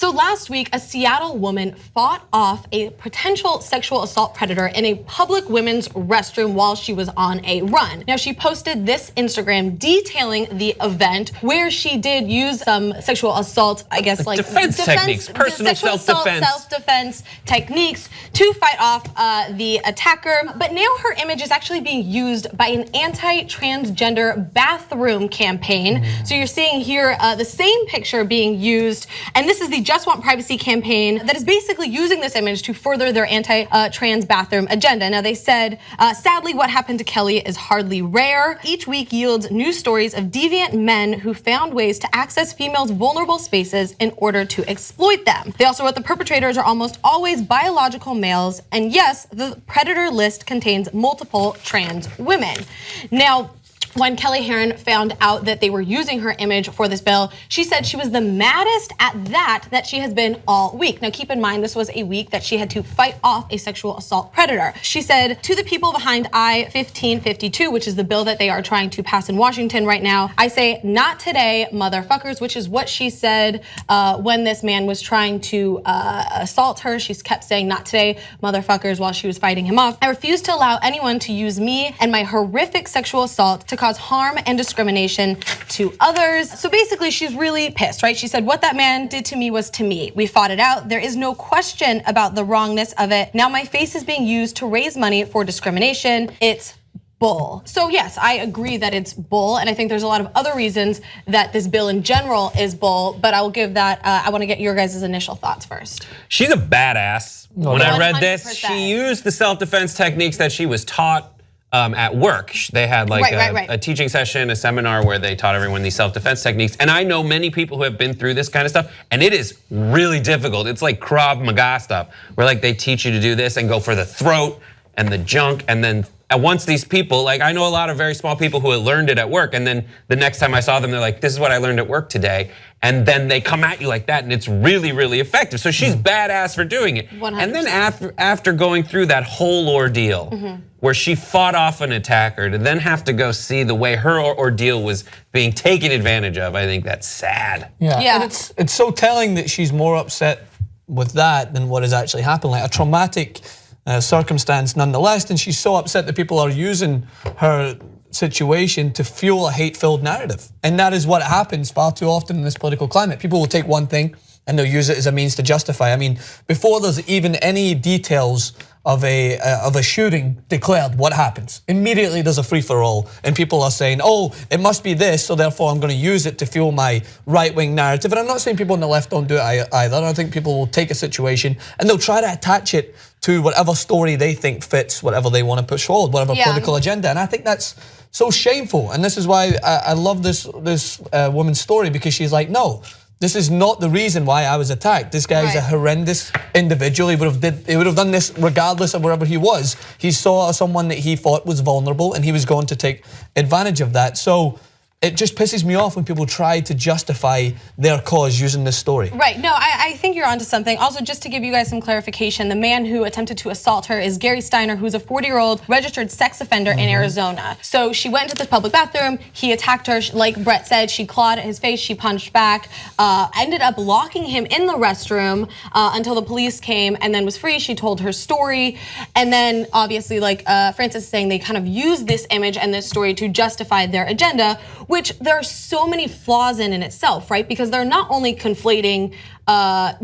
So last week, a Seattle woman fought off a potential sexual assault predator in a public women's restroom while she was on a run. Now, she posted this Instagram detailing the event where she did use some sexual assault, I guess like defense techniques, personal self-defense techniques to fight off the attacker. But now her image is actually being used by an anti-transgender bathroom campaign. So you're seeing here the same picture being used, and this is the Just Want Privacy campaign that is basically using this image to further their anti-trans bathroom agenda. Now they said, sadly, what happened to Kelly is hardly rare. Each week yields news stories of deviant men who found ways to access females' vulnerable spaces in order to exploit them. They also wrote the perpetrators are almost always biological males, and yes, the predator list contains multiple trans women. Now, when Kelly Herron found out that they were using her image for this bill, she said she was the maddest at that she has been all week. Now keep in mind, this was a week that she had to fight off a sexual assault predator. She said, to the people behind I-1552, which is the bill that they are trying to pass in Washington right now, I say, not today, motherfuckers, which is what she said when this man was trying to assault her. She kept saying, not today, motherfuckers, while she was fighting him off. I refuse to allow anyone to use me and my horrific sexual assault to cause harm and discrimination to others. So basically, she's really pissed, right? She said, what that man did to me was to me. We fought it out. There is no question about the wrongness of it. Now my face is being used to raise money for discrimination. It's bull. So yes, I agree that it's bull, and I think there's a lot of other reasons that this bill in general is bull, but I will give that, I wanna get your guys' initial thoughts first. She's a badass. When I read this, 100%. she used the self-defense techniques that she was taught at work. They had like a teaching session, a seminar where they taught everyone these self-defense techniques. And I know many people who have been through this kind of stuff, and it is really difficult. It's like Krav Maga stuff, where like they teach you to do this and go for the throat and the junk, and then once these people, like I know a lot of very small people who had learned it at work, and then the next time I saw them, they're like, this is what I learned at work today. And then they come at you like that, and it's really, really effective. So she's badass for doing it. 100%. And then after going through that whole ordeal, where she fought off an attacker, to then have to go see the way her ordeal was being taken advantage of, I think that's sad. Yeah. And it's so telling that she's more upset with that than what is actually happening. Like a traumatic circumstance nonetheless, and she's so upset that people are using her situation to fuel a hate-filled narrative. And that is what happens far too often in this political climate. People will take one thing and they'll use it as a means to justify. I mean, before there's even any details of a shooting declared, what happens? Immediately there's a free-for-all, and people are saying, oh, it must be this, so therefore I'm gonna use it to fuel my right-wing narrative. And I'm not saying people on the left don't do it either. I think people will take a situation and they'll try to attach it to whatever story they think fits whatever they want to push forward, whatever political agenda. And I think that's so shameful. And this is why I love this woman's story, because she's like, no, this is not the reason why I was attacked. This guy is a horrendous individual. He would have done this regardless of wherever he was. He saw someone that he thought was vulnerable, and he was going to take advantage of that. So it just pisses me off when people try to justify their cause using this story. Right, no, I think you're onto something. Also, just to give you guys some clarification, the man who attempted to assault her is Gary Steiner, who's a 40-year-old registered sex offender in Arizona. So she went into this public bathroom, he attacked her, like Brett said, she clawed at his face, she punched back, ended up locking him in the restroom until the police came, and then was free. She told her story, and then obviously, like Francis is saying, they kind of used this image and this story to justify their agenda, which there are so many flaws in itself, right? Because they're not only conflating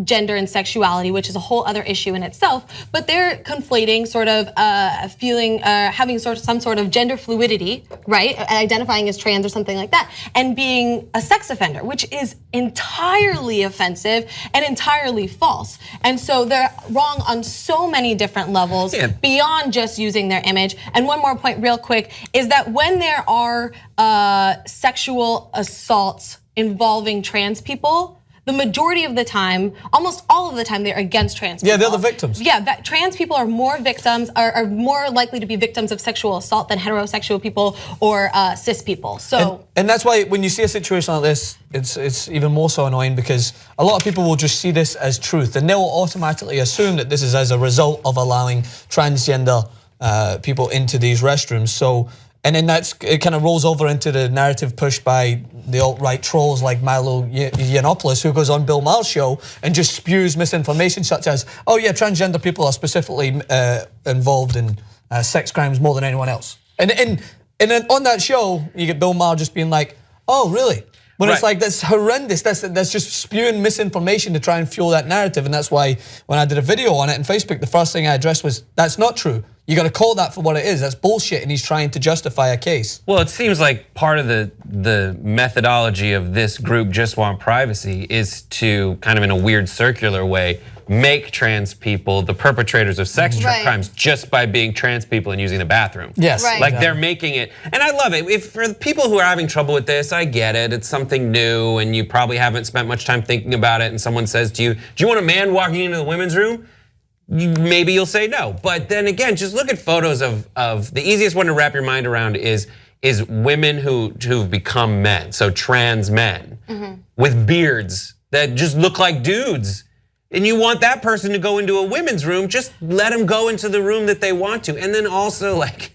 gender and sexuality, which is a whole other issue in itself, but they're conflating sort of having some sort of gender fluidity, right? Identifying as trans or something like that, and being a sex offender, which is entirely offensive and entirely false. And so they're wrong on so many different levels beyond just using their image. And one more point real quick is that when there are sexual assaults involving trans people, the majority of the time, almost all of the time, they're against trans people. Yeah, they're the victims. Yeah, trans people are more victims, are more likely to be victims of sexual assault than heterosexual people or cis people. So, and that's why when you see a situation like this, it's even more so annoying, because a lot of people will just see this as truth, and they'll automatically assume that this is as a result of allowing transgender people into these restrooms. So And then it kind of rolls over into the narrative pushed by the alt-right trolls like Milo Yiannopoulos, who goes on Bill Maher's show and just spews misinformation such as, oh yeah, transgender people are specifically involved in sex crimes more than anyone else. And then on that show, you get Bill Maher just being like, oh really? When it's like, that's horrendous. That's just spewing misinformation to try and fuel that narrative. And that's why when I did a video on it on Facebook, the first thing I addressed was, that's not true. You got to call that for what it is. That's bullshit, and he's trying to justify a case. Well, it seems like part of the methodology of this group, Just Want Privacy, is to kind of in a weird circular way make trans people the perpetrators of sex crimes just by being trans people and using the bathroom. Yes. Right. Like they're making it, and I love it. If for the people who are having trouble with this, I get it. It's something new, and you probably haven't spent much time thinking about it. And someone says to you, "Do you want a man walking into the women's room?" Maybe you'll say no. But then again, just look at photos of the easiest one to wrap your mind around is women who've become men, so trans men with beards that just look like dudes. And you want that person to go into a women's room, just let them go into the room that they want to. And then also, like,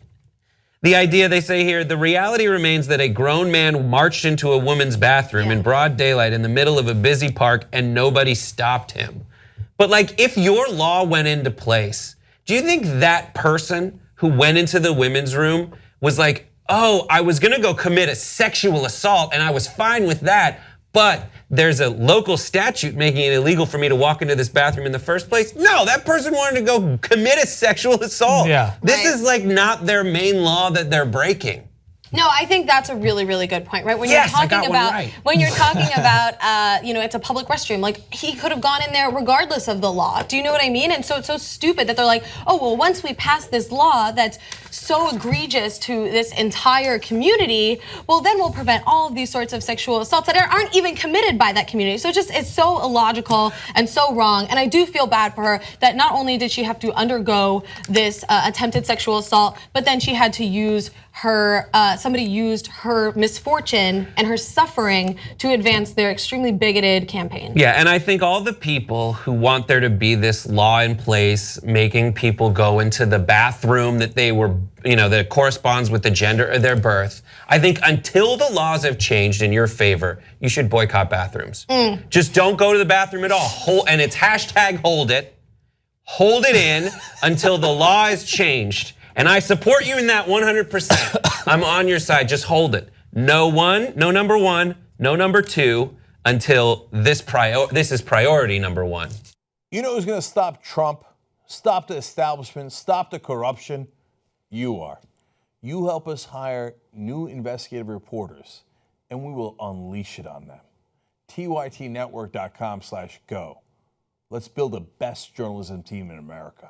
the idea they say here, the reality remains that a grown man marched into a woman's bathroom in broad daylight in the middle of a busy park and nobody stopped him. But like, if your law went into place, do you think that person who went into the women's room was like, oh, I was gonna go commit a sexual assault and I was fine with that, but there's a local statute making it illegal for me to walk into this bathroom in the first place? No, that person wanted to go commit a sexual assault. Yeah. This is like not their main law that they're breaking. No, I think that's a really, really good point, right? When you're Yes, I talking got one about right. when you're talking about it's a public restroom, like he could have gone in there regardless of the law. Do you know what I mean? And so it's so stupid that they're like, oh well, once we pass this law that's so egregious to this entire community, well then we'll prevent all of these sorts of sexual assaults that aren't even committed by that community. So it's so illogical and so wrong. And I do feel bad for her that not only did she have to undergo this attempted sexual assault, but then she had to use her, somebody used her misfortune and her suffering to advance their extremely bigoted campaign. Yeah, and I think all the people who want there to be this law in place, making people go into the bathroom that they were, that corresponds with the gender of their birth, I think until the laws have changed in your favor, you should boycott bathrooms. Just don't go to the bathroom at all. And it's hashtag hold it. Hold it in until the law is changed. And I support you in that 100%. I'm on your side, just hold it. No number one, no number two, until this is priority number one. You know who's gonna stop Trump, stop the establishment, stop the corruption? You are. You help us hire new investigative reporters, and we will unleash it on them. tytnetwork.com/go. Let's build the best journalism team in America.